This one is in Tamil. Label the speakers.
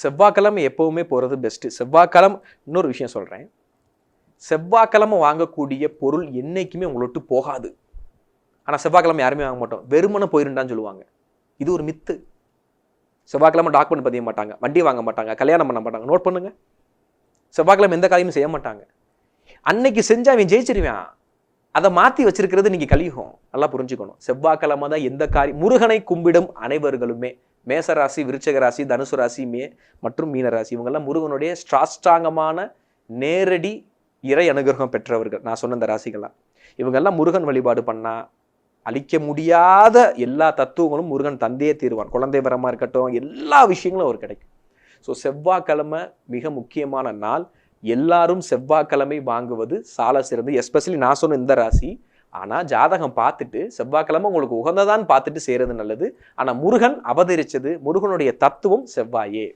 Speaker 1: செவ்வாய்க்கிழமை எப்பவுமே போகிறது பெஸ்ட்டு. செவ்வாய்க்கிழமை இன்னொரு விஷயம் சொல்கிறேன், செவ்வாய்க்கிழமை வாங்கக்கூடிய பொருள் என்றைக்குமே உங்களை விட்டு போகாது. ஆனால் செவ்வாய்க்கிழமை யாருமே வாங்க மாட்டோம், வெறுமனை போயிருந்தான்னு சொல்லுவாங்க. இது ஒரு மித்து. செவ்வாய்க்கிழமை டாக்குமெண்ட் பதிய மாட்டாங்க, வண்டி வாங்க மாட்டாங்க, கல்யாணம் பண்ண மாட்டாங்க. நோட் பண்ணுங்க, செவ்வாய்க்கிழமை எந்த காரியமும் செய்ய மாட்டாங்க. அன்னைக்கு செஞ்சா அவன் ஜெயிச்சிருவான். அதை மாற்றி வச்சிருக்கிறது நீங்கள் கலியுகம். நல்லா புரிஞ்சுக்கணும். செவ்வாய்க்கிழமை தான் எந்த காரியம். முருகனை கும்பிடும் அனைவர்களுமே, மேசராசி, விருச்சக ராசி, தனுசு ராசி மற்றும் மீனராசி, இவங்கெல்லாம் முருகனுடைய ஸ்ட்ராங்கமான நேரடி இறை அனுகிரகம் பெற்றவர்கள். நான் சொன்ன இந்த ராசிகள்லாம், இவங்கெல்லாம் முருகன் வழிபாடு பண்ணா அழிக்க முடியாத எல்லா தத்துவங்களும் முருகன் தந்தையே தீர்வான். குழந்தை வரமா இருக்கட்டும், எல்லா விஷயங்களும் அவர் கிடைக்கும். ஸோ செவ்வாய்க்கிழமை மிக முக்கியமான நாள். எல்லாரும் செவ்வாய்க்கிழமை வாங்குவது சால சிறந்து. எஸ்பெஷலி நான் சொன்ன இந்த ராசி. ஆனால் ஜாதகம் பார்த்துட்டு செவ்வாய்க்கிழமை உங்களுக்கு உகந்ததான்னு பார்த்துட்டு செய்கிறது நல்லது. ஆனால் முருகன் அவதரிச்சது, முருகனுடைய தத்துவம் செவ்வாயே.